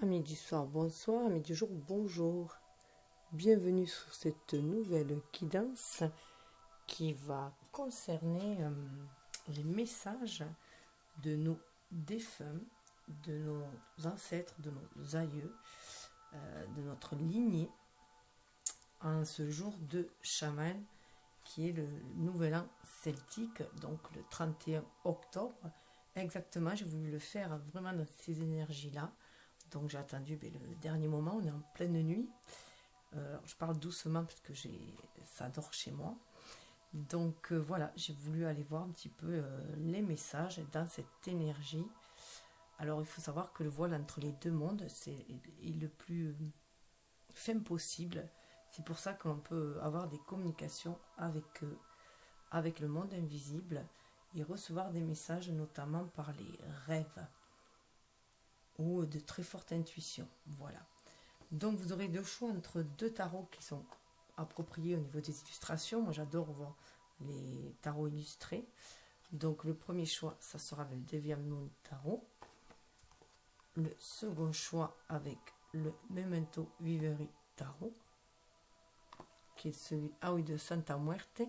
Amis du soir, bonsoir, amis du jour, bonjour. Bienvenue sur cette nouvelle guidance qui va concerner les messages de nos défunts, de nos ancêtres, de nos aïeux, de notre lignée en ce jour de chaman qui est le nouvel an celtique, donc le 31 octobre. Exactement, j'ai voulu le faire vraiment dans ces énergies-là. Donc j'ai attendu le dernier moment, on est en pleine nuit. Je parle doucement parce que ça dort chez moi. Donc voilà, j'ai voulu aller voir un petit peu les messages dans cette énergie. Alors il faut savoir que le voile entre les deux mondes, c'est le plus fin possible. C'est pour ça qu'on peut avoir des communications avec le monde invisible et recevoir des messages notamment par les rêves ou de très forte intuition. Voilà. Donc vous aurez le choix entre deux tarots qui sont appropriés au niveau des illustrations. Moi j'adore voir les tarots illustrés. Donc le premier choix, ça sera le Deviam Moon Tarot. Le second choix avec le Memento Vivere Tarot, qui est celui de Santa Muerte.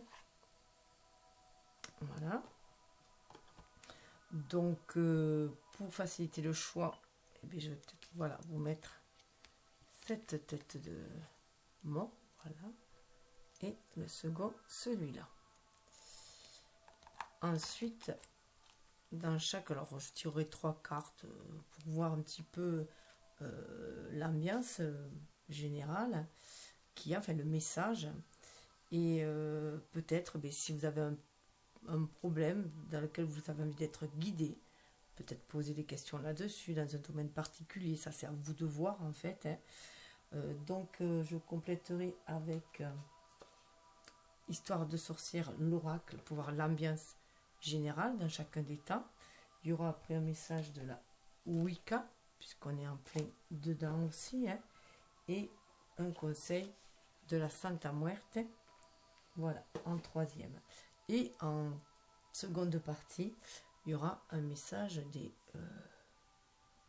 Voilà. Donc pour faciliter le choix, je vais peut-être vous mettre cette tête de mort, voilà, et le second celui-là. Ensuite, dans chaque, alors je tirerai 3 cartes pour voir un petit peu l'ambiance générale qui a, enfin le message, et peut-être si vous avez un problème dans lequel vous avez envie d'être guidé, peut-être poser des questions là-dessus dans un domaine particulier, ça c'est à vous de voir en fait, hein. Donc je compléterai avec Histoire de sorcière, l'oracle, pour voir l'ambiance générale dans chacun des temps. Il y aura après un message de la Wicca, puisqu'on est en plein dedans aussi, hein, et un conseil de la Santa Muerte, voilà, en troisième. Et en seconde partie, il y aura un message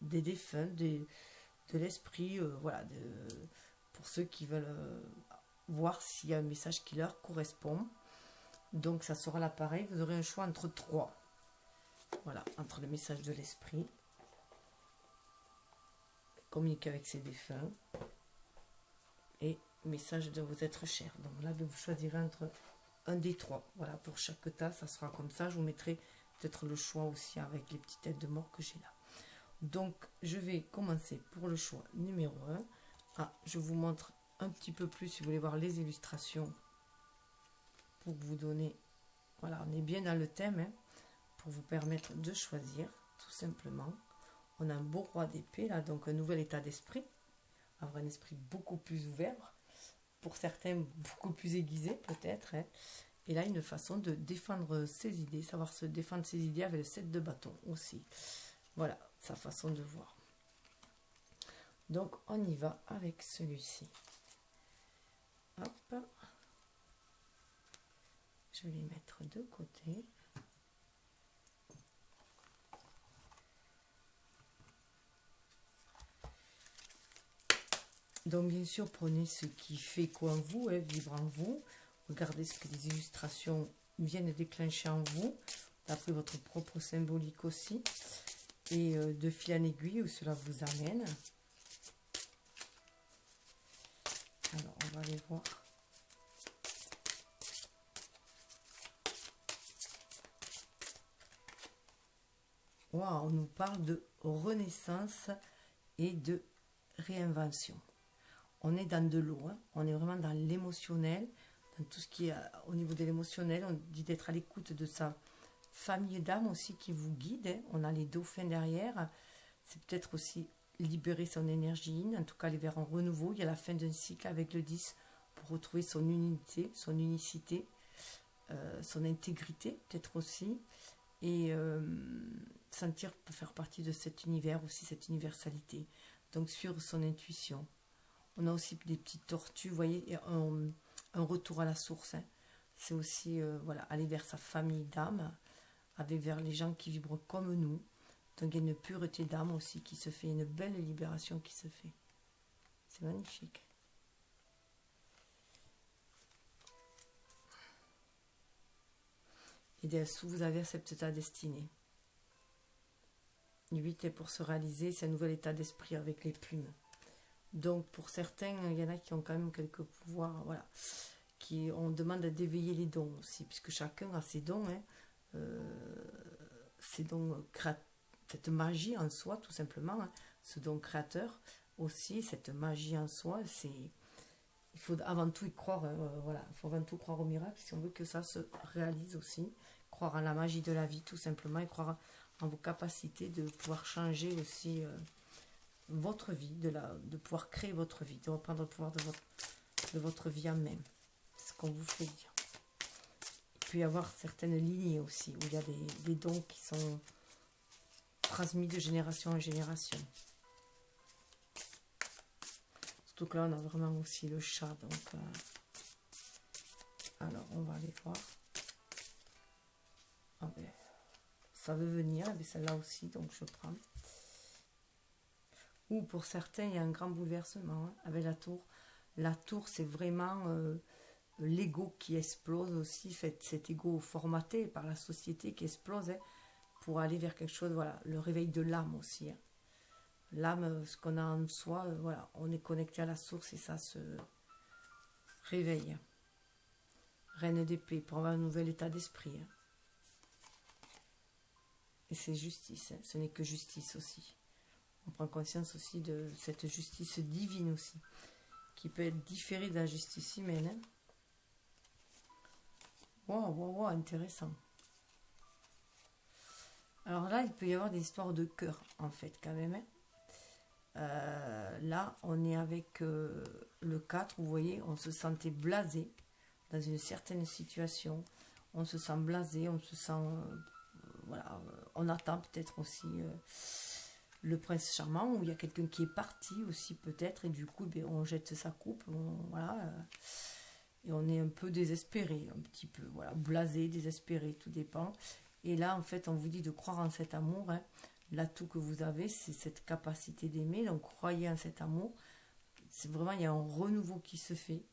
des défunts, de l'esprit, voilà, pour ceux qui veulent voir s'il y a un message qui leur correspond. Donc ça sera là pareil, vous aurez un choix entre 3. Voilà, entre le message de l'esprit, communiquer avec ses défunts, et message de vos êtres chers. Donc là, vous choisirez entre un des 3. Voilà, pour chaque tas, ça sera comme ça. Je vous mettrai peut-être le choix aussi avec les petites têtes de mort que j'ai là. Donc, je vais commencer pour le choix numéro 1. Ah, je vous montre un petit peu plus si vous voulez voir les illustrations pour vous donner, voilà, on est bien dans le thème, hein, pour vous permettre de choisir tout simplement. On a un beau roi d'épée là, donc un nouvel état d'esprit, avoir un esprit beaucoup plus ouvert, pour certains beaucoup plus aiguisé peut-être, hein. Et là une façon de défendre ses idées, savoir se défendre ses idées avec le 7 de bâton aussi. Voilà sa façon de voir. Donc on y va avec celui-ci. Hop, je vais les mettre de côté. Donc bien sûr, prenez ce qui fait quoi en vous, hein, vivre en vous. Regardez ce que les illustrations viennent déclencher en vous, d'après votre propre symbolique aussi, et de fil en aiguille où cela vous amène. Alors on va aller voir. Wow, on nous parle de renaissance et de réinvention. On est dans de l'eau, hein. On est vraiment dans l'émotionnel, dans tout ce qui est au niveau de l'émotionnel. On dit d'être à l'écoute de sa famille d'âme aussi qui vous guide, hein. On a les dauphins derrière. C'est peut-être aussi libérer son énergie, en tout cas aller vers un renouveau. Il y a la fin d'un cycle avec le 10 pour retrouver son unité, son unicité, son intégrité peut-être aussi, et sentir faire partie de cet univers aussi, cette universalité. Donc suivre son intuition. On a aussi des petites tortues, vous voyez, un retour à la source, hein. C'est aussi voilà, aller vers sa famille d'âme, aller vers les gens qui vibrent comme nous, Donc il y a une pureté d'âme aussi qui se fait, une belle libération qui se fait. C'est magnifique. Et dessous, vous avez accepté ta destinée. 8 est pour se réaliser, c'est un nouvel état d'esprit avec les plumes. Donc pour certains, il y en a qui ont quand même quelques pouvoirs, voilà. On demande d'éveiller les dons aussi, puisque chacun a ses dons, hein. Ses dons, cette magie en soi, tout simplement, hein. Ce don créateur aussi, cette magie en soi, il faut avant tout y croire, voilà, il faut avant tout croire au miracle si on veut que ça se réalise aussi, croire en la magie de la vie tout simplement, et croire en vos capacités de pouvoir changer aussi votre vie, de pouvoir créer votre vie, de reprendre le pouvoir de votre vie en même. C'est ce qu'on vous fait dire. Il peut y avoir certaines lignées aussi, où il y a des dons qui sont transmis de génération en génération. Surtout que là, on a vraiment aussi le chat. Donc, alors, on va aller voir. Ah ben, ça veut venir, mais celle-là aussi, donc je prends. Ou pour certains, il y a un grand bouleversement hein, avec la tour. La tour, c'est vraiment l'ego qui explose aussi, cet ego formaté par la société qui explose hein, pour aller vers quelque chose, voilà, le réveil de l'âme aussi. Hein. L'âme, ce qu'on a en soi, voilà, on est connecté à la source et ça se réveille. Reine d'épée, pour avoir un nouvel état d'esprit. Hein. Et c'est justice, hein. Ce n'est que justice aussi. On prend conscience aussi de cette justice divine aussi, qui peut être différée de la justice humaine. Hein. Wow, intéressant. Alors là, il peut y avoir des histoires de cœur, en fait, quand même. Hein. Là, on est avec le 4, vous voyez, on se sentait blasé dans une certaine situation. On se sent blasé, on se sent... voilà, on attend peut-être aussi le prince charmant, où il y a quelqu'un qui est parti aussi peut-être, et du coup, ben, on jette sa coupe, voilà, et on est un peu désespéré, un petit peu, voilà, blasé, désespéré, tout dépend. Et là, en fait, on vous dit de croire en cet amour, hein. L'atout que vous avez, c'est cette capacité d'aimer. Donc, croyez en cet amour. C'est vraiment, il y a un renouveau qui se fait.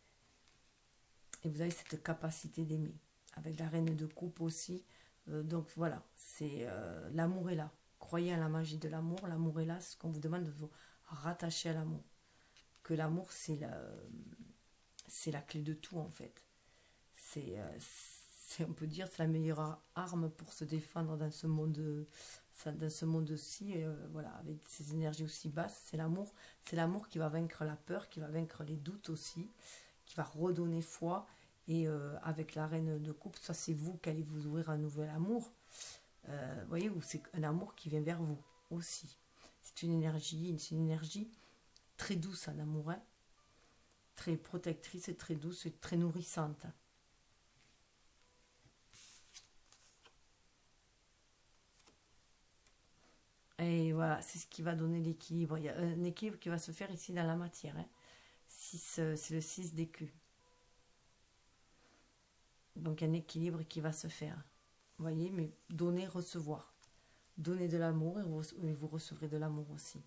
Et vous avez cette capacité d'aimer. Avec la reine de coupe aussi. Donc, voilà. C'est l'amour est là. Croyez en la magie de l'amour. L'amour est là. C'est ce qu'on vous demande de vous rattacher à l'amour. Que l'amour, c'est la clé de tout, en fait. On peut dire, c'est la meilleure arme pour se défendre dans ce monde ci, voilà, avec ces énergies aussi basses, c'est l'amour qui va vaincre la peur, qui va vaincre les doutes aussi, qui va redonner foi, et avec la reine de coupe, ça c'est vous qui allez vous ouvrir un nouvel amour, voyez, ou c'est un amour qui vient vers vous aussi, c'est une énergie très douce, un amour, hein, très protectrice, et très douce, et très nourrissante. Et voilà, c'est ce qui va donner l'équilibre. Il y a un équilibre qui va se faire ici dans la matière. Hein. C'est le 6 d'écus. Donc un équilibre qui va se faire. Vous voyez, mais donner, recevoir. Donnez de l'amour et vous recevrez de l'amour aussi.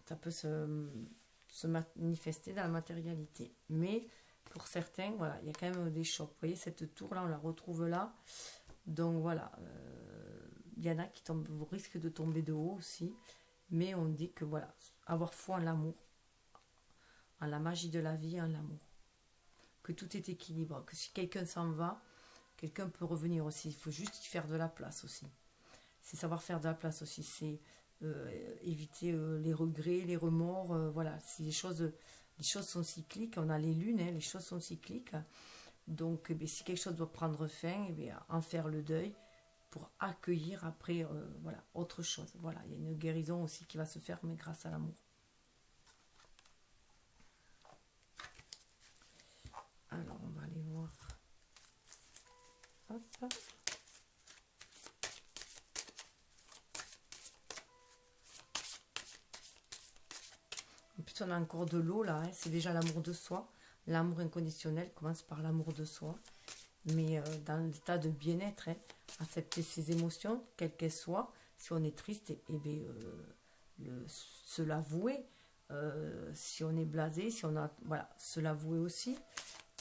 Ça peut se manifester dans la matérialité. Mais pour certains, voilà, il y a quand même des chocs. Vous voyez, cette tour-là, on la retrouve là. Donc voilà, il y en a qui risquent de tomber de haut aussi, mais on dit que voilà, avoir foi en l'amour, en la magie de la vie, en l'amour, que tout est équilibre, que si quelqu'un s'en va, quelqu'un peut revenir aussi, il faut juste y faire de la place aussi. C'est savoir faire de la place aussi, c'est éviter les regrets, les remords, voilà, si les choses sont cycliques, on a les lunes, hein, les choses sont cycliques. Donc, eh bien, si quelque chose doit prendre fin, eh bien, en faire le deuil pour accueillir après voilà, autre chose. Voilà, il y a une guérison aussi qui va se faire, mais grâce à l'amour. Alors, on va aller voir. Hop. En plus, on a encore de l'eau là, hein, c'est déjà l'amour de soi. L'amour inconditionnel commence par l'amour de soi. mais dans l'état de bien-être, hein, accepter ses émotions, quelles qu'elles soient. Si on est triste, et bien, se l'avouer. Si on est blasé, si on a, voilà, se l'avouer aussi,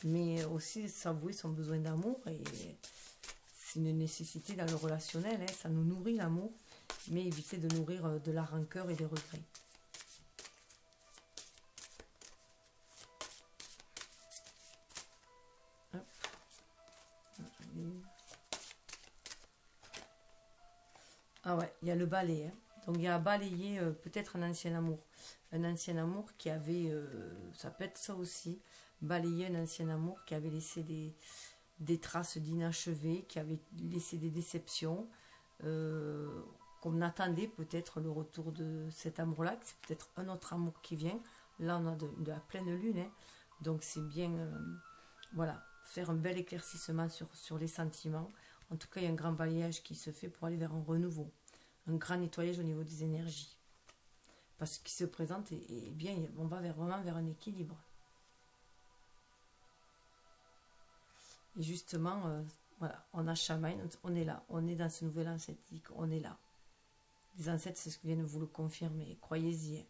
mais aussi s'avouer son besoin d'amour, et c'est une nécessité dans le relationnel, hein, ça nous nourrit l'amour, mais éviter de nourrir de la rancœur et des regrets. Hop. Ah ouais, il y a le balai, hein. Donc il y a balayer peut-être un ancien amour qui avait, ça peut être ça aussi, balayer un ancien amour qui avait laissé des traces d'inachevé, qui avait laissé des déceptions, qu'on attendait peut-être le retour de cet amour-là, que c'est peut-être un autre amour qui vient. Là on a de la pleine lune, hein. Donc c'est bien, voilà, faire un bel éclaircissement sur les sentiments. En tout cas, il y a un grand balayage qui se fait pour aller vers un renouveau, un grand nettoyage au niveau des énergies. Parce que ce qui se présente est bien, on va vraiment vers un équilibre. Et justement, voilà, on a Shamaï, on est là, on est dans ce nouvel ancêtre, on est là. Les ancêtres, c'est ce que viennent vous le confirmer, croyez-y. Hein.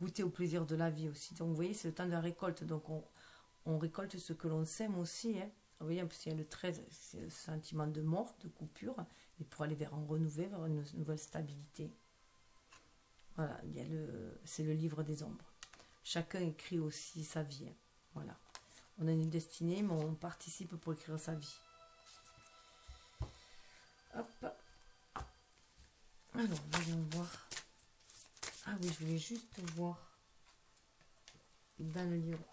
Goûtez au plaisir de la vie aussi. Donc vous voyez, c'est le temps de la récolte, donc on récolte ce que l'on sème aussi. Hein. Vous voyez, en plus, il y a le 13, c'est le sentiment de mort, de coupure, et pour aller vers un renouveau, vers une nouvelle stabilité. Voilà, c'est le livre des ombres. Chacun écrit aussi sa vie. Hein. Voilà. On a une destinée, mais on participe pour écrire sa vie. Hop. Alors, voyons voir. Ah oui, je voulais juste voir dans le livre.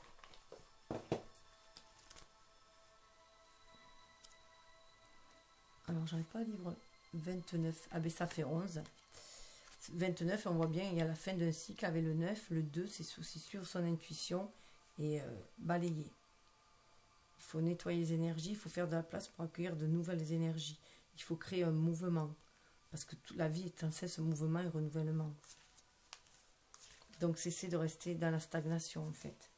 Alors, j'arrive pas à livre 29. Ah ben, ça fait 11. 29, on voit bien, il y a la fin d'un cycle avec le 9. Le 2, c'est aussi sur son intuition et balayer. Il faut nettoyer les énergies, il faut faire de la place pour accueillir de nouvelles énergies. Il faut créer un mouvement. Parce que toute la vie est un cesse mouvement et renouvellement. Donc, cessez de rester dans la stagnation, en fait.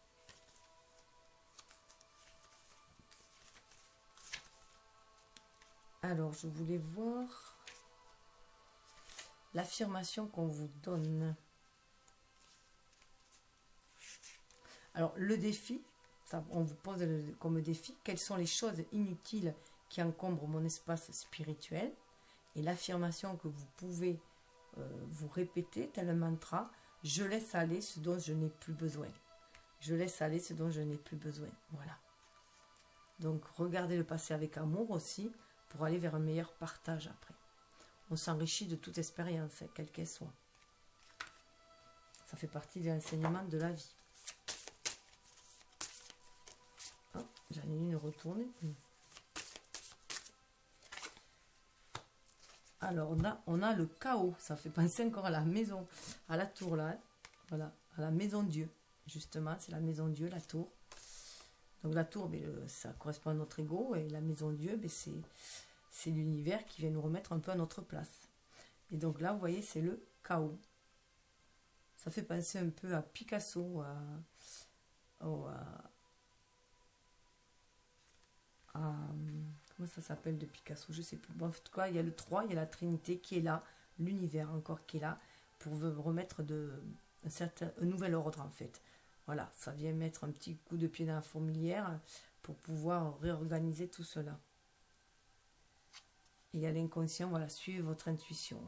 Alors, je voulais voir l'affirmation qu'on vous donne. Alors, le défi, ça, on vous pose comme défi, quelles sont les choses inutiles qui encombrent mon espace spirituel? Et l'affirmation que vous pouvez vous répéter, tel un mantra, je laisse aller ce dont je n'ai plus besoin. Je laisse aller ce dont je n'ai plus besoin. Voilà. Donc, regardez le passé avec amour aussi, pour aller vers un meilleur partage après. On s'enrichit de toute expérience, quelle qu'elle soit. Ça fait partie de l'enseignement de la vie. Oh, j'en ai une retournée. Alors, on a le chaos. Ça fait penser encore à la maison, à la tour là. Hein. Voilà, à la maison Dieu. Justement, c'est la maison Dieu, la tour. Donc la tour, ça correspond à notre ego. Et la maison Dieu, c'est l'univers qui vient nous remettre un peu à notre place. Et donc là, vous voyez, c'est le chaos. Ça fait penser un peu à Picasso, comment ça s'appelle de Picasso, je sais plus. Bon, en tout cas, il y a le 3, il y a la Trinité qui est là, l'univers encore qui est là, pour remettre un nouvel ordre en fait. Voilà, ça vient mettre un petit coup de pied dans la fourmilière pour pouvoir réorganiser tout cela. Et il y a l'inconscient, voilà, suivez votre intuition.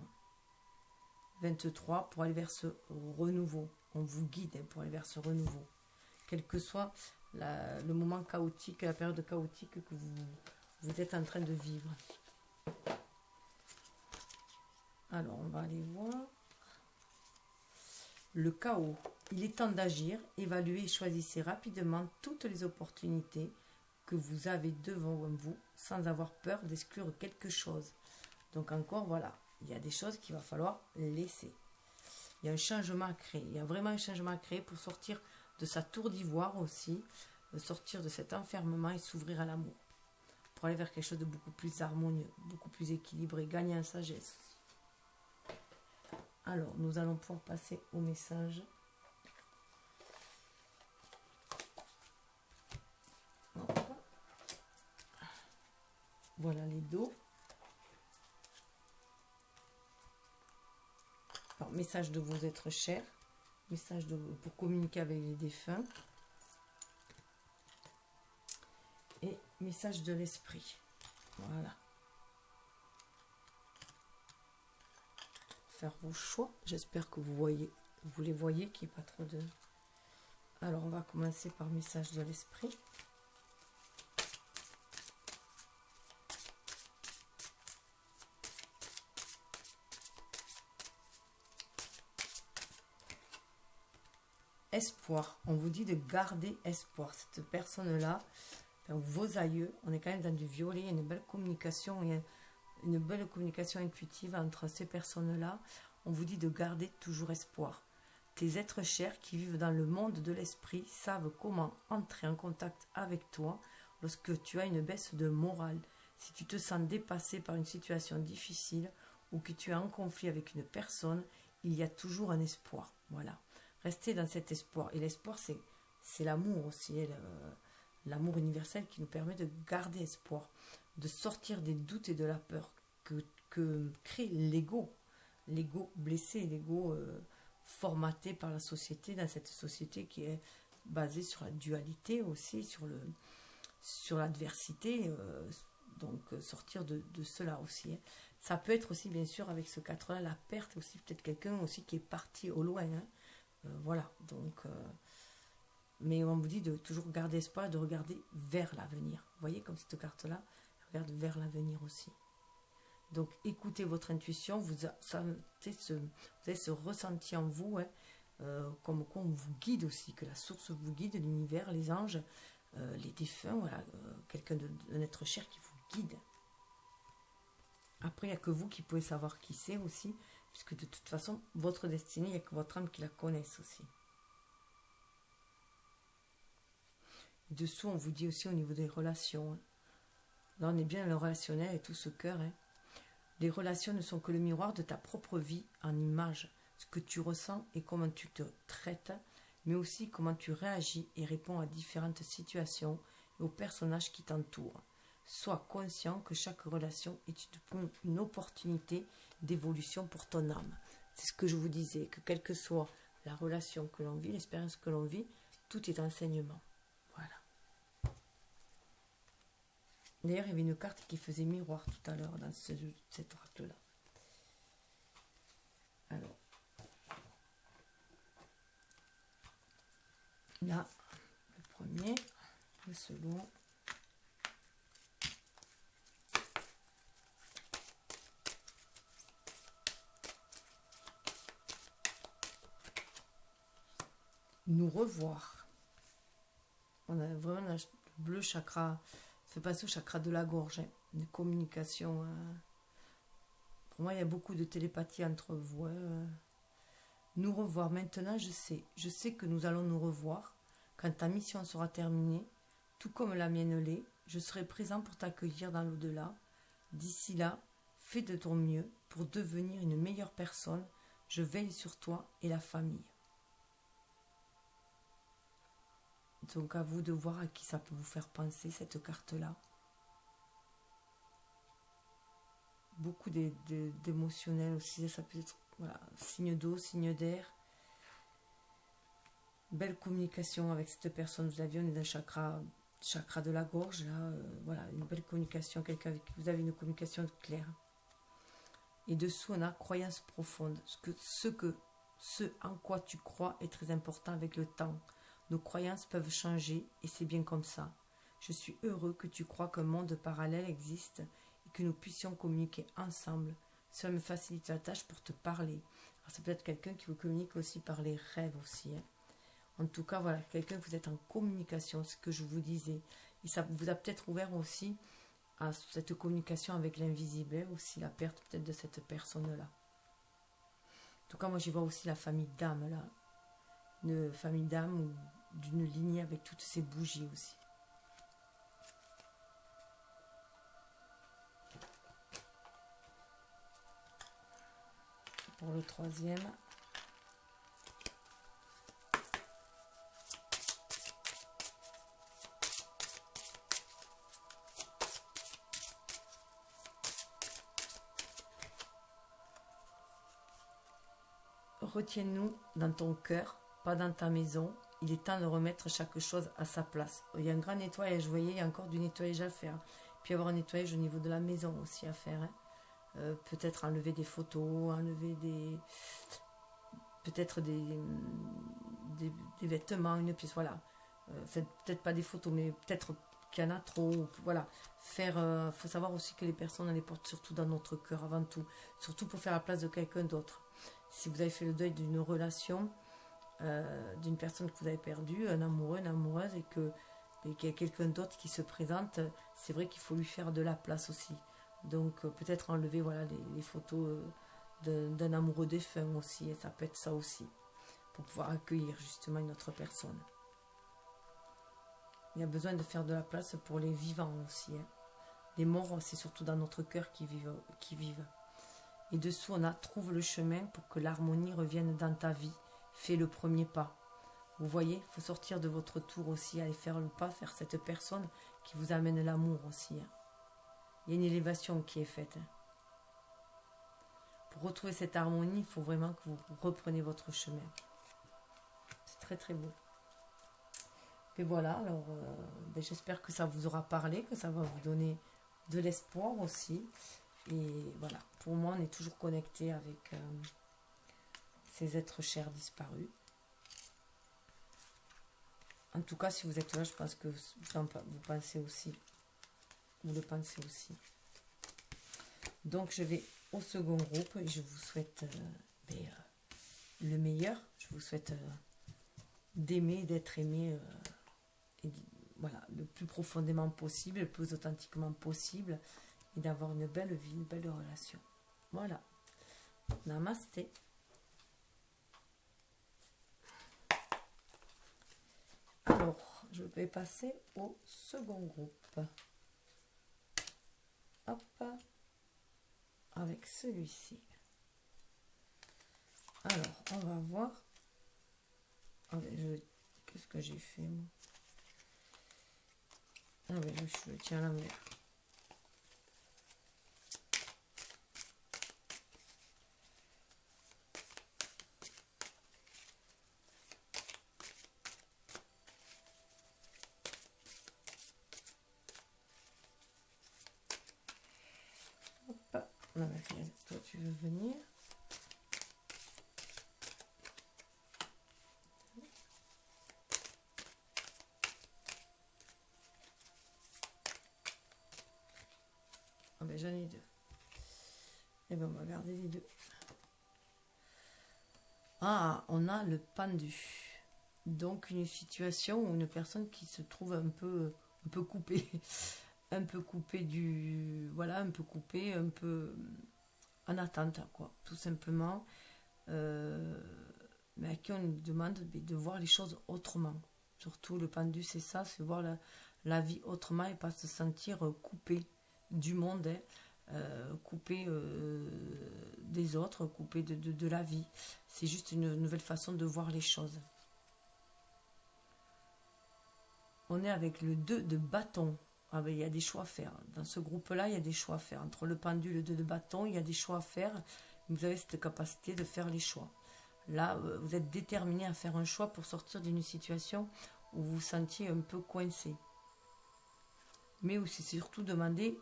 23, pour aller vers ce renouveau. On vous guide pour aller vers ce renouveau. Quel que soit le moment chaotique, la période chaotique que vous êtes en train de vivre. Alors, on va aller voir. Le chaos. Il est temps d'agir, évaluez et choisissez rapidement toutes les opportunités que vous avez devant vous sans avoir peur d'exclure quelque chose. Donc encore, voilà, il y a des choses qu'il va falloir laisser. Il y a un changement à créer. Il y a vraiment un changement à créer pour sortir de sa tour d'ivoire aussi, sortir de cet enfermement et s'ouvrir à l'amour. Pour aller vers quelque chose de beaucoup plus harmonieux, beaucoup plus équilibré, gagner en sagesse. Alors, nous allons pouvoir passer au message. Voilà les dos. Alors, message de vos êtres chers. Message pour communiquer avec les défunts. Et message de l'esprit. Voilà. Faire vos choix. J'espère que vous les voyez, qu'il n'y ait pas trop de... Alors, on va commencer par message de l'esprit. Espoir. On vous dit de garder espoir. Cette personne-là, vos aïeux, on est quand même dans du violet, il y a une belle communication, il y a une belle communication intuitive entre ces personnes-là. On vous dit de garder toujours espoir. Tes êtres chers qui vivent dans le monde de l'esprit savent comment entrer en contact avec toi lorsque tu as une baisse de morale. Si tu te sens dépassé par une situation difficile ou que tu es en conflit avec une personne, il y a toujours un espoir. Voilà. Restez dans cet espoir. Et l'espoir, c'est l'amour aussi. L'amour universel qui nous permet de garder espoir, de sortir des doutes et de la peur que crée l'ego. L'ego blessé, l'ego formaté par la société, dans cette société qui est basée sur la dualité aussi, sur l'adversité. Donc sortir de cela aussi. Hein. Ça peut être aussi, bien sûr, avec ce 4-là, la perte aussi, peut-être quelqu'un aussi qui est parti au loin. Hein. Voilà, donc... mais on vous dit de toujours garder espoir, de regarder vers l'avenir. Vous voyez, comme cette carte-là, regarde vers l'avenir aussi. Donc, écoutez votre intuition, vous avez ce ressenti en vous, hein, comme quoi on vous guide aussi, que la source vous guide, l'univers, les anges, les défunts, voilà, quelqu'un d'un être cher qui vous guide. Après, il n'y a que vous qui pouvez savoir qui c'est aussi, puisque de toute façon, votre destinée, il n'y a que votre âme qui la connaisse aussi. Dessous, on vous dit aussi au niveau des relations. Hein. Là, on est bien dans le relationnel et tout ce cœur. Hein. Les relations ne sont que le miroir de ta propre vie en image. Ce que tu ressens et comment tu te traites, mais aussi comment tu réagis et réponds à différentes situations et aux personnages qui t'entourent. Sois conscient que chaque relation est une opportunité d'évolution pour ton âme. C'est ce que je vous disais, que quelle que soit la relation que l'on vit, l'expérience que l'on vit, tout est enseignement. Voilà. D'ailleurs, il y avait une carte qui faisait miroir tout à l'heure dans cette oracle-là. Alors, là, le premier, le second. Nous revoir. On a vraiment le bleu chakra, fait passer au chakra de la gorge, hein, une communication. Pour moi, il y a beaucoup de télépathie entre vous. Hein. Nous revoir. Maintenant, je sais que nous allons nous revoir quand ta mission sera terminée, tout comme la mienne l'est. Je serai présent pour t'accueillir dans l'au-delà. D'ici là, fais de ton mieux pour devenir une meilleure personne. Je veille sur toi et la famille. Donc à vous de voir à qui ça peut vous faire penser cette carte-là. Beaucoup d'émotionnel aussi, ça peut être voilà, signe d'eau, signe d'air. Belle communication avec cette personne, vous aviez, on est dans le chakra de la gorge, là, voilà, une belle communication, quelqu'un avec qui vous avez une communication claire. Et dessous, on a croyance profonde, ce en quoi tu crois est très important avec le temps. Nos croyances peuvent changer et c'est bien comme ça. Je suis heureux que tu crois qu'un monde parallèle existe et que nous puissions communiquer ensemble. Cela me facilite la tâche pour te parler. Alors, c'est peut-être quelqu'un qui vous communique aussi par les rêves aussi. Hein. En tout cas, voilà, quelqu'un que vous êtes en communication, ce que je vous disais. Et ça vous a peut-être ouvert aussi à cette communication avec l'invisible, hein, aussi la perte peut-être de cette personne-là. En tout cas, moi, j'y vois aussi la famille d'âme, là. Une famille d'âme ou d'une lignée avec toutes ces bougies aussi. Pour le troisième. retiens-nous dans ton cœur, pas dans ta maison. Il est temps de remettre chaque chose à sa place. Il y a un grand nettoyage, vous voyez, il y a encore du nettoyage à faire. Puis avoir un nettoyage au niveau de la maison aussi à faire. Hein. Peut-être enlever des photos, enlever des... peut-être des vêtements, une pièce, voilà. Peut-être pas des photos, mais peut-être qu'il y en a trop. Voilà. Faut savoir aussi que les personnes, on les porte surtout dans notre cœur avant tout. Surtout pour faire la place de quelqu'un d'autre. Si vous avez fait le deuil d'une relation, d'une personne que vous avez perdue, un amoureux, une amoureuse, et qu'il y a quelqu'un d'autre qui se présente, c'est vrai qu'il faut lui faire de la place aussi. Donc peut-être enlever voilà, les photos d'un amoureux défunt aussi, et ça peut être ça aussi, pour pouvoir accueillir justement une autre personne. Il y a besoin de faire de la place pour les vivants aussi. Hein. Les morts, c'est surtout dans notre cœur qui vivent. Et dessous, on a « Trouve le chemin pour que l'harmonie revienne dans ta vie. Fais le premier pas. » Vous voyez, il faut sortir de votre tour aussi, aller faire le pas, faire cette personne qui vous amène l'amour aussi. Hein. Il y a une élévation qui est faite. Hein. Pour retrouver cette harmonie, il faut vraiment que vous repreniez votre chemin. C'est très très beau. Et voilà, alors j'espère que ça vous aura parlé, que ça va vous donner de l'espoir aussi. Et voilà, pour moi, on est toujours connecté avec ces êtres chers disparus. En tout cas, si vous êtes là, je pense que vous pensez aussi. Vous le pensez aussi. Donc, je vais au second groupe et je vous souhaite le meilleur. Je vous souhaite d'aimer, d'être aimé et voilà, le plus profondément possible, le plus authentiquement possible et d'avoir une belle vie, une belle relation. Voilà. Namasté. Alors, je vais passer au second groupe. Hop. Avec celui-ci. Alors, on va voir. Qu'est-ce que j'ai fait, moi? Ah oui, je le tiens à l'envers. Hop. Non, mais toi, tu veux venir? Ah ben j'en ai deux. Et ben on va garder les deux. Ah, on a le pendu. Donc une situation où une personne qui se trouve un peu coupée. Un peu coupée du... Voilà, un peu coupée, un peu en attente, quoi. Tout simplement. Mais à qui on demande de voir les choses autrement. Surtout le pendu, c'est ça, c'est voir la vie autrement et pas se sentir coupé du monde, hein, coupé des autres, coupé de la vie. C'est juste une nouvelle façon de voir les choses. On est avec le 2 de bâton. Ah ben, il y a des choix à faire. Dans ce groupe-là, il y a des choix à faire. Entre le pendu et le 2 de bâton, il y a des choix à faire. Vous avez cette capacité de faire les choix. Là, vous êtes déterminé à faire un choix pour sortir d'une situation où vous vous sentiez un peu coincé. Mais aussi surtout demander,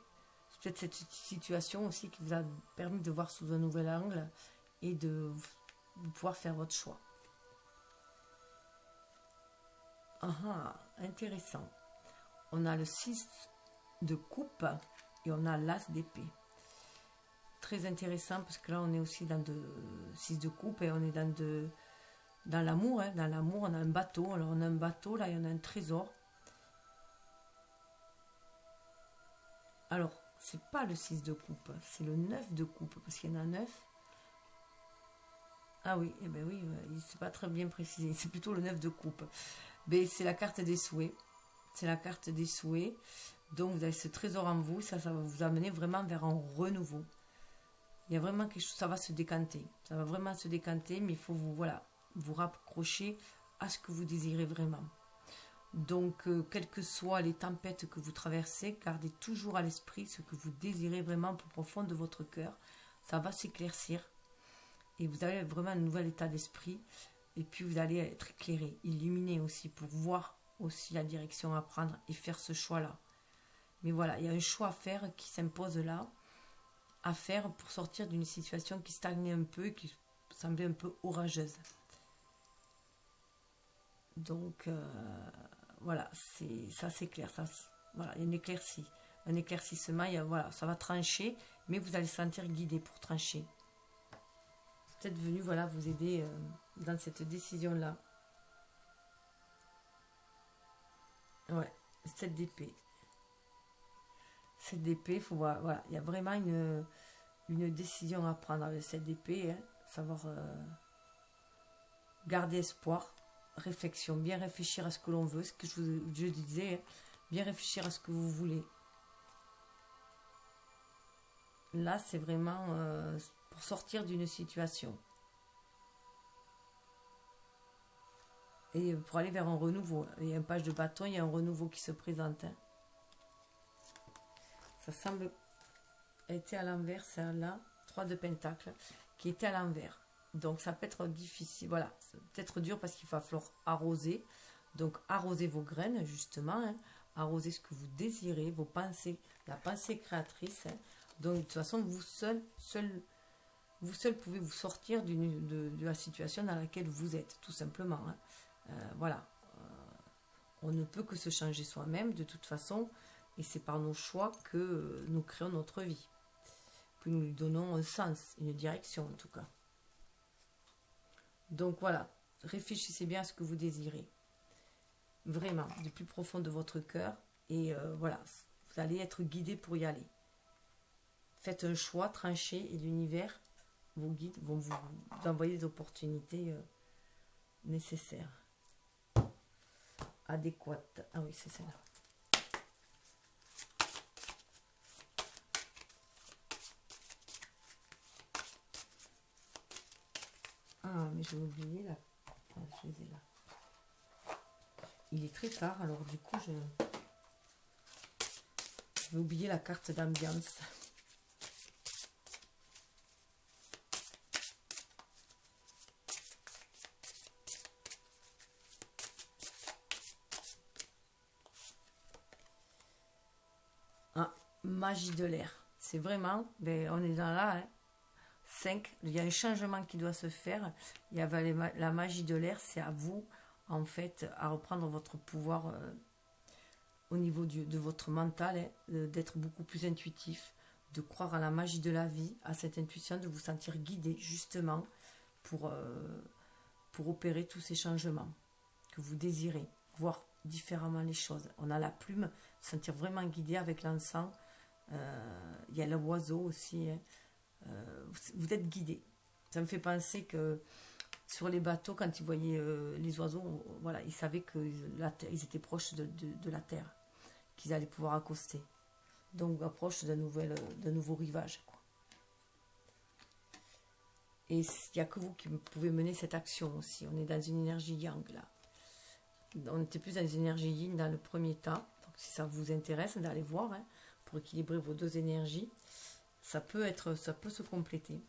c'est peut-être cette situation aussi qui vous a permis de voir sous un nouvel angle et de pouvoir faire votre choix. Ah, intéressant. On a le 6 de coupe et on a l'as d'épée. Très intéressant parce que là on est aussi dans de 6 de coupe et on est dans l'amour. Hein. Dans l'amour, on a un bateau. Alors on a un bateau, là il y en a un trésor. Alors, c'est pas le 6 de coupe, c'est le 9 de coupe, parce qu'il y en a 9. Ah oui, eh ben oui, c'est pas très bien précisé, c'est plutôt le 9 de coupe. Mais c'est la carte des souhaits. C'est la carte des souhaits. Donc vous avez ce trésor en vous, ça va vous amener vraiment vers un renouveau. Il y a vraiment quelque chose, ça va se décanter. Ça va vraiment se décanter, mais il faut vous raccrocher à ce que vous désirez vraiment. Donc, quelles que soient les tempêtes que vous traversez, gardez toujours à l'esprit ce que vous désirez vraiment au plus profond de votre cœur. Ça va s'éclaircir. Et vous avez vraiment un nouvel état d'esprit. Et puis vous allez être éclairé, illuminé aussi, pour voir aussi la direction à prendre et faire ce choix-là. Mais voilà, il y a un choix à faire qui s'impose là, à faire pour sortir d'une situation qui stagnait un peu, qui semblait un peu orageuse. Donc, voilà, ça c'est clair. Ça, voilà, il y a une éclaircie. Un éclaircissement, voilà, ça va trancher, mais vous allez se sentir guidé pour trancher. C'est peut-être venu voilà, vous aider dans cette décision-là. Ouais, 7 d'épée. 7 d'épée, faut voir, voilà, il y a vraiment une décision à prendre avec 7 d'épée, hein, savoir garder espoir, réflexion, bien réfléchir à ce que l'on veut, ce que je disais, hein, bien réfléchir à ce que vous voulez. Là, c'est vraiment pour sortir d'une situation. Et pour aller vers un renouveau. Il y a un page de bâton, il y a un renouveau qui se présente. Hein. Ça semble être à l'envers, celle-là, 3 de pentacle, qui était à l'envers. Donc ça peut être difficile, voilà, ça peut être dur parce qu'il va falloir arroser. Donc arroser vos graines, justement, hein, arroser ce que vous désirez, vos pensées, la pensée créatrice. Hein. Donc de toute façon, vous seul pouvez vous sortir de la situation dans laquelle vous êtes, tout simplement. Hein. Voilà, on ne peut que se changer soi-même de toute façon, et c'est par nos choix que nous créons notre vie, que nous lui donnons un sens, une direction en tout cas. Donc voilà, réfléchissez bien à ce que vous désirez, vraiment, du plus profond de votre cœur, et voilà, vous allez être guidé pour y aller. Faites un choix, tranchez, et l'univers, vos guides vont vous envoyer des opportunités nécessaires. Adéquate. Ah oui, c'est celle-là. Ah, mais j'ai oublié là. Ah, je les ai là. Il est très tard, alors du coup, je vais oublier la carte d'ambiance. Magie de l'air. C'est vraiment, ben, on est dans là, hein, 5, il y a un changement qui doit se faire. Il y a la magie de l'air, c'est à vous, en fait, à reprendre votre pouvoir au niveau de votre mental, hein, d'être beaucoup plus intuitif, de croire à la magie de la vie, à cette intuition, de vous sentir guidé, justement, pour opérer tous ces changements que vous désirez, voir différemment les choses. On a la plume, se sentir vraiment guidé avec l'encens. Il y a l'oiseau aussi. Hein. Vous êtes guidé. Ça me fait penser que sur les bateaux, quand ils voyaient les oiseaux, voilà, ils savaient qu'ils étaient proches de la terre, qu'ils allaient pouvoir accoster. Donc, approche d'un nouveau rivage. Quoi. Et il n'y a que vous qui pouvez mener cette action aussi. On est dans une énergie yang là. On était plus dans une énergie yin dans le premier temps. Donc, si ça vous intéresse d'aller voir, hein, pour équilibrer vos deux énergies, ça peut se compléter.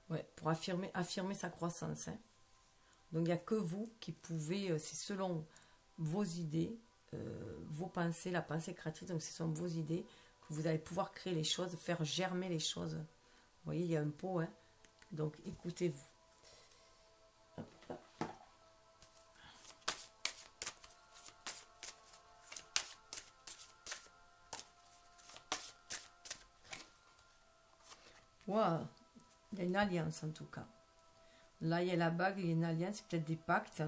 Ouais, pour affirmer sa croissance. Hein. Donc il n'y a que vous qui pouvez, c'est selon vos idées, vos pensées, la pensée créatrice, donc ce sont vos idées que vous allez pouvoir créer les choses, faire germer les choses. Vous voyez, il y a un pot, hein. Donc écoutez-vous. Wow, il y a une alliance en tout cas. Là, il y a la bague, il y a une alliance, peut-être des pactes.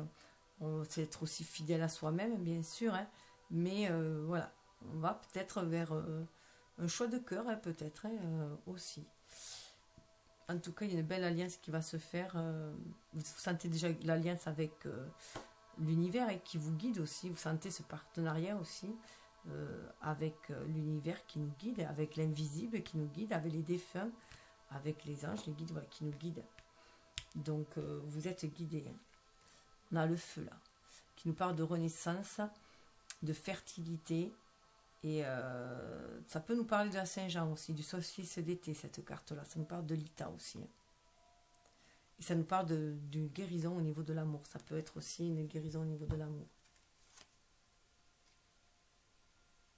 On sait être aussi fidèle à soi-même, bien sûr. Hein. Mais voilà, on va peut-être vers un choix de cœur, hein, peut-être aussi. En tout cas, il y a une belle alliance qui va se faire. Vous sentez déjà l'alliance avec l'univers et qui vous guide aussi. Vous sentez ce partenariat aussi avec l'univers qui nous guide, avec l'invisible qui nous guide, avec les défunts, avec les anges, les guides voilà, qui nous guident. Donc, vous êtes guidés. Hein. On a le feu là, qui nous parle de renaissance, de fertilité Et ça peut nous parler de la Saint-Jean aussi, du solstice d'été, cette carte-là. Ça nous parle de l'Ita aussi. Et ça nous parle d'une guérison au niveau de l'amour. Ça peut être aussi une guérison au niveau de l'amour.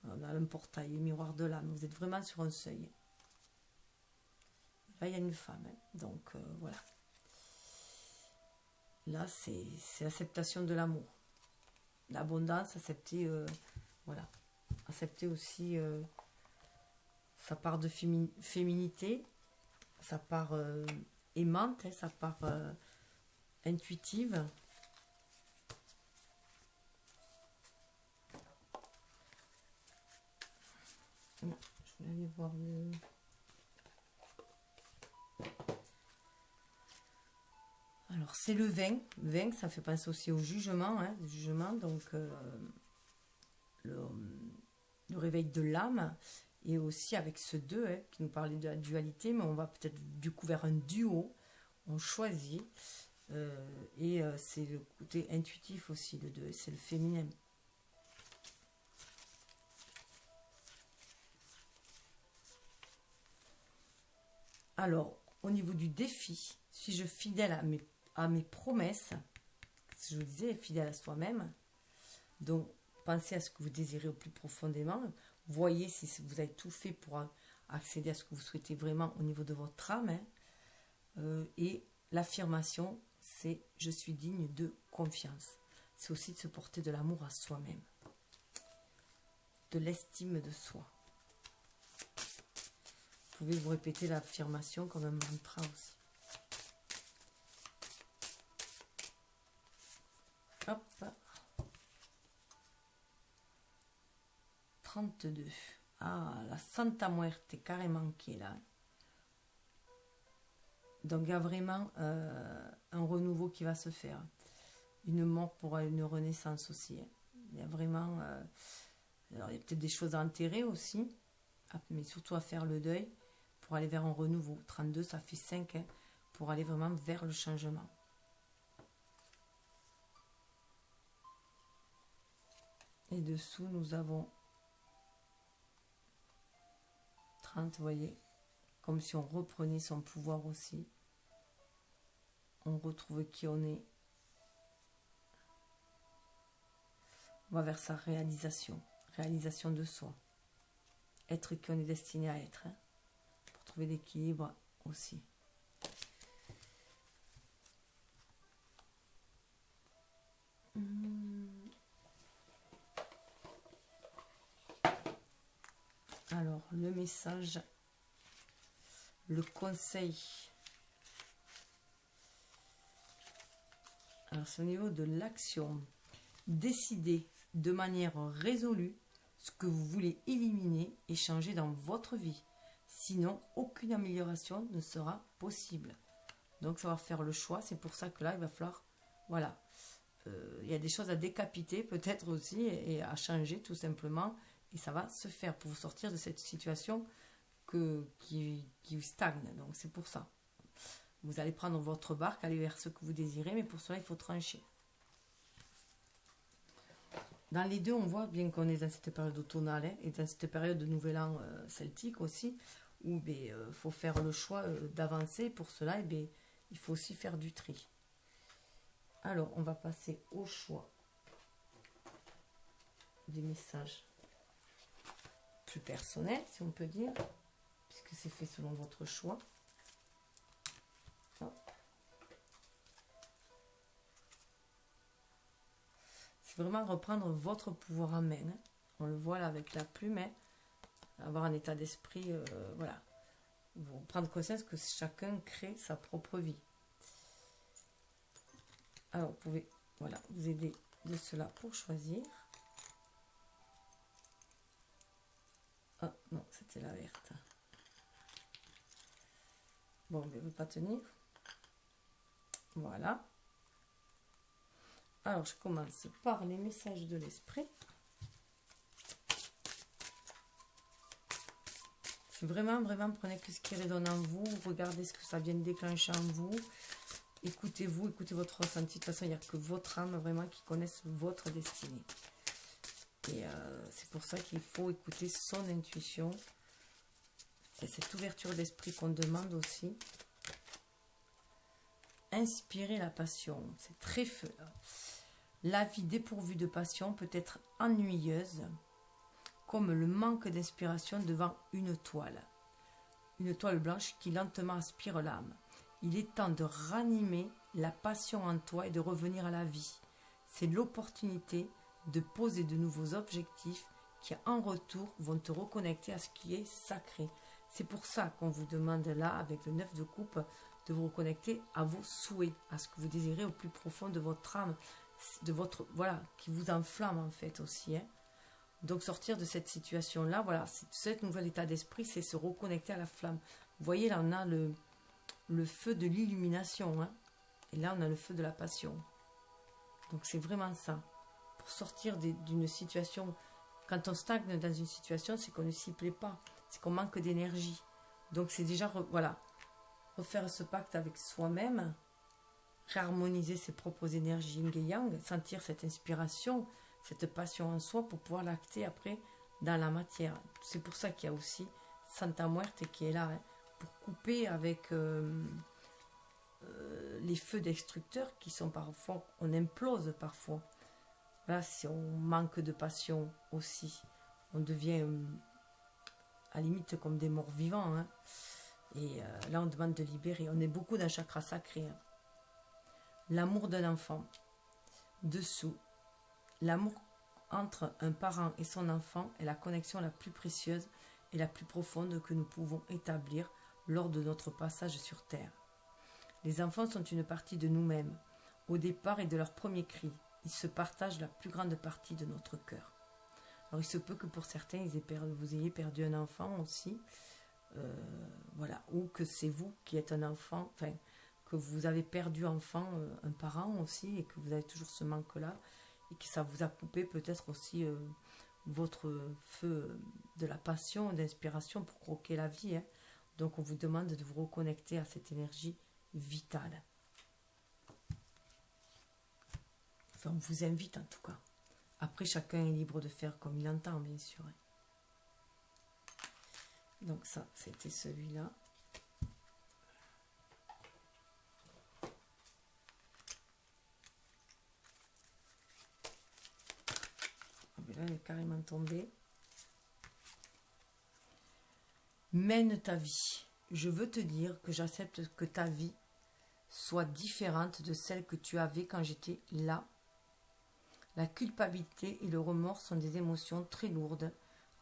On a un portail, le miroir de l'âme. Vous êtes vraiment sur un seuil. Là, il y a une femme. Donc, voilà. Là, c'est l'acceptation de l'amour. L'abondance, accepter, voilà. Accepter aussi sa part de féminité, sa part aimante, sa part intuitive. Je voulais aller voir le... Alors, c'est le 20. 20, ça fait penser aussi au jugement. Jugement, donc le réveil de l'âme. Et aussi avec ce 2 qui nous parlait de la dualité. Mais on va peut-être du coup vers un duo. On choisit. Et c'est le côté intuitif aussi, le 2. C'est le féminin. Alors, au niveau du défi, suis-je fidèle à mes promesses? Je vous disais, fidèle à soi-même. Donc, pensez à ce que vous désirez au plus profondément. Voyez si vous avez tout fait pour accéder à ce que vous souhaitez vraiment au niveau de votre âme. Et l'affirmation, c'est « je suis digne de confiance ». C'est aussi de se porter de l'amour à soi-même. De l'estime de soi. Vous pouvez vous répéter l'affirmation comme un mantra aussi. Hop. 32. Ah, la Santa Muerte carrément qui est là. Donc il y a vraiment un renouveau qui va se faire. Une mort pour une renaissance aussi. Il y a vraiment... alors il y a peut-être des choses à enterrer aussi, mais surtout à faire le deuil pour aller vers un renouveau. 32, ça fait 5, pour aller vraiment vers le changement. Et dessous, nous avons 30, vous voyez, comme si on reprenait son pouvoir aussi. On retrouve qui on est. On va vers sa réalisation de soi. Être qui on est destiné à être, pour trouver l'équilibre aussi. Alors, le message, le conseil. Alors, c'est au niveau de l'action. Décidez de manière résolue ce que vous voulez éliminer et changer dans votre vie. Sinon, aucune amélioration ne sera possible. Donc, ça va faire le choix. C'est pour ça que là, il va falloir... Voilà. Il y a des choses à décapiter peut-être aussi et à changer tout simplement. Et ça va se faire pour vous sortir de cette situation qui stagne. Donc, c'est pour ça. Vous allez prendre votre barque, aller vers ce que vous désirez. Mais pour cela, il faut trancher. Dans les deux, on voit bien qu'on est dans cette période automnale et dans cette période de nouvel an celtique aussi, où il faut faire le choix d'avancer. Pour cela, il faut aussi faire du tri. Alors, on va passer au choix des messages plus personnels, si on peut dire, puisque c'est fait selon votre choix. C'est vraiment reprendre votre pouvoir en main. On le voit là avec la plume. Avoir un état d'esprit, voilà. Vous prendre conscience que chacun crée sa propre vie. Alors, vous pouvez, voilà, vous aider de cela pour choisir. Ah, non, c'était la verte. Bon, mais elle ne veut pas tenir. Voilà. Alors, je commence par les messages de l'esprit. C'est vraiment, prenez que ce qui résonne en vous. Regardez ce que ça vient de déclencher en vous. Écoutez-vous, écoutez votre ressenti. De toute façon, il n'y a que votre âme vraiment qui connaisse votre destinée. Et c'est pour ça qu'il faut écouter son intuition. Et cette ouverture d'esprit qu'on demande aussi. Inspirer la passion. C'est très feu. La vie dépourvue de passion peut être ennuyeuse, comme le manque d'inspiration devant une toile. Une toile blanche qui lentement aspire l'âme. Il est temps de ranimer la passion en toi et de revenir à la vie. C'est l'opportunité de poser de nouveaux objectifs qui, en retour, vont te reconnecter à ce qui est sacré. C'est pour ça qu'on vous demande là, avec le 9 de coupe, de vous reconnecter à vos souhaits, à ce que vous désirez au plus profond de votre âme, de votre, voilà, qui vous enflamme en fait aussi. Hein. Donc sortir de cette situation-là, voilà, cet nouvel état d'esprit, c'est se reconnecter à la flamme. Vous voyez, là on a le feu de l'illumination, hein, et là on a le feu de la passion. Donc c'est vraiment ça. Pour sortir d'une situation, quand on stagne dans une situation, c'est qu'on ne s'y plaît pas, c'est qu'on manque d'énergie. Donc c'est déjà, voilà, refaire ce pacte avec soi-même, réharmoniser ses propres énergies yin et yang, sentir cette inspiration, cette passion en soi pour pouvoir l'acter après dans la matière. C'est pour ça qu'il y a aussi Santa Muerte qui est là, hein, pour couper avec les feux destructeurs qui sont parfois, on implose parfois. Là, si on manque de passion aussi, on devient à la limite comme des morts vivants. Hein. Et là, on demande de libérer. On est beaucoup dans le chakra sacré. Hein. L'amour d'un enfant. Dessous. L'amour entre un parent et son enfant est la connexion la plus précieuse et la plus profonde que nous pouvons établir lors de notre passage sur Terre. Les enfants sont une partie de nous-mêmes, au départ et de leur premier cri. Ils se partagent la plus grande partie de notre cœur. Alors il se peut que pour certains, vous ayez perdu un enfant aussi, voilà, ou que c'est vous qui êtes un enfant, enfin, que vous avez perdu enfant, un parent aussi, et que vous avez toujours ce manque-là, et que ça vous a coupé peut-être aussi votre feu de la passion, d'inspiration pour croquer la vie. Hein. Donc on vous demande de vous reconnecter à cette énergie vitale. Enfin, on vous invite en tout cas. Après, chacun est libre de faire comme il entend, bien sûr. Donc ça, c'était celui-là. Là, il est carrément tombé. Mène ta vie. Je veux te dire que j'accepte que ta vie soit différente de celle que tu avais quand j'étais là. La culpabilité et le remords sont des émotions très lourdes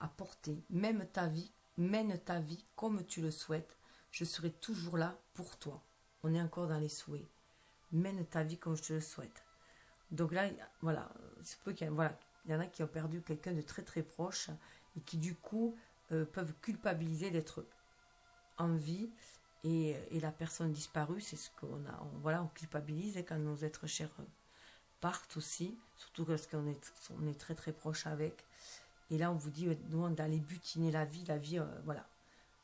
à porter. Mène ta vie comme tu le souhaites. Je serai toujours là pour toi. On est encore dans les souhaits. Mène ta vie comme je te le souhaite. Donc là, voilà, c'est peu qu'il y a, voilà, il y en a qui ont perdu quelqu'un de très très proche et qui du coup peuvent culpabiliser d'être en vie et la personne disparue, c'est ce qu'on a, voilà, on culpabilise quand nos êtres chers partent aussi, surtout lorsqu'on est très très proche avec. Et là, on vous dit, nous, d'aller butiner la vie, voilà.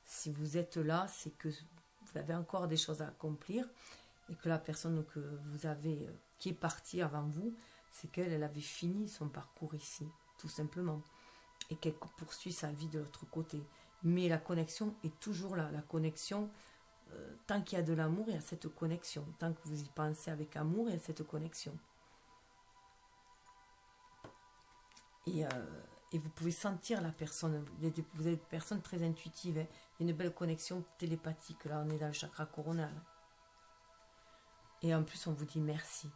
Si vous êtes là, c'est que vous avez encore des choses à accomplir et que la personne que vous avez, qui est partie avant vous, c'est qu'elle avait fini son parcours ici, tout simplement. Et qu'elle poursuit sa vie de l'autre côté. Mais la connexion est toujours là. La connexion, tant qu'il y a de l'amour, il y a cette connexion. Tant que vous y pensez avec amour, il y a cette connexion. Et vous pouvez sentir la personne. Vous êtes une personne très intuitive. Hein. Il y a une belle connexion télépathique. Là, on est dans le chakra coronal. Et en plus, on vous dit merci.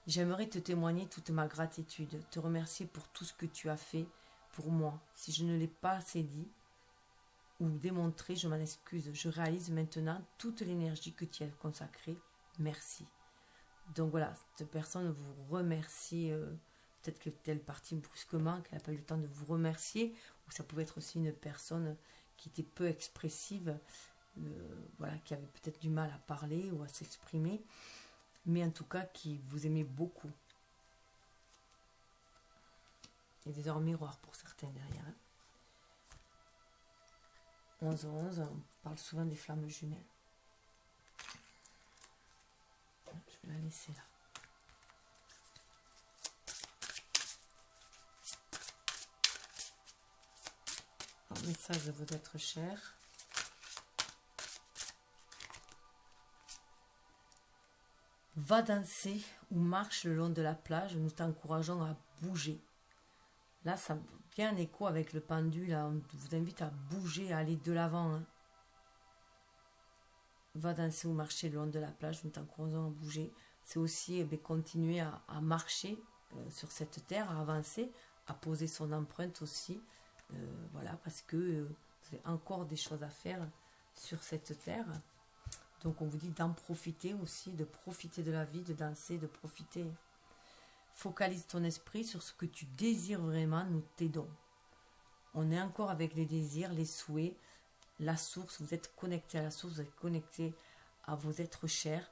J'aimerais te témoigner toute ma gratitude, te remercier pour tout ce que tu as fait pour moi. Si je ne l'ai pas assez dit ou démontré, je m'en excuse. Je réalise maintenant toute l'énergie que tu as consacrée. Merci. Donc voilà, cette personne vous remercie. Peut-être qu'elle est partie brusquement, qu'elle n'a pas eu le temps de vous remercier. Ou ça pouvait être aussi une personne qui était peu expressive, voilà, qui avait peut-être du mal à parler ou à s'exprimer. Mais en tout cas, qui vous aimait beaucoup. Il y a des heures miroirs pour certains derrière. Hein. 11-11, on parle souvent des flammes jumelles. Je vais la laisser là. message de vos êtres chers. Va danser ou marche le long de la plage, nous t'encourageons à bouger. Là, ça a bien écho avec le pendule, là, on vous invite à bouger, à aller de l'avant. Hein. Va danser ou marcher le long de la plage, nous t'encourageons à bouger. C'est aussi continuer à marcher sur cette terre, à avancer, à poser son empreinte aussi. Voilà, parce que vous avez encore des choses à faire sur cette terre. Donc on vous dit d'en profiter aussi, de profiter de la vie, de danser, de profiter. Focalise ton esprit sur ce que tu désires vraiment, nous t'aidons. On est encore avec les désirs, les souhaits, la source. Vous êtes connecté à la source, vous êtes connecté à vos êtres chers.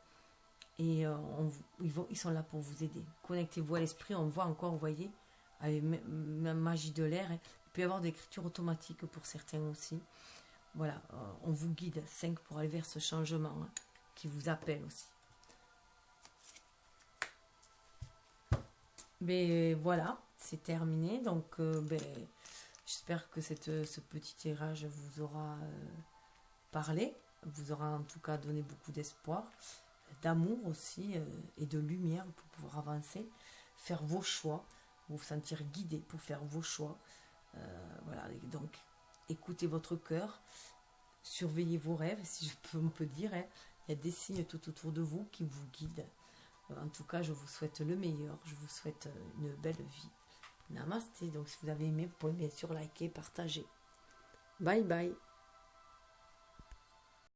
Et ils sont là pour vous aider. Connectez-vous à l'esprit. On voit encore, vous voyez, avec la magie de l'air. Il peut y avoir des écritures automatiques pour certains aussi. Voilà, on vous guide 5 pour aller vers ce changement hein, qui vous appelle aussi. Mais voilà, c'est terminé. Donc, j'espère que ce petit tirage vous aura parlé, vous aura en tout cas donné beaucoup d'espoir, d'amour aussi et de lumière pour pouvoir avancer, faire vos choix, vous sentir guidé pour faire vos choix. Voilà, donc écoutez votre cœur, surveillez vos rêves, si on peut dire. Hein. Il y a des signes tout autour de vous qui vous guident. En tout cas, je vous souhaite le meilleur. Je vous souhaite une belle vie. Namasté. Donc, si vous avez aimé, vous pouvez bien sûr liker, partager. Bye bye.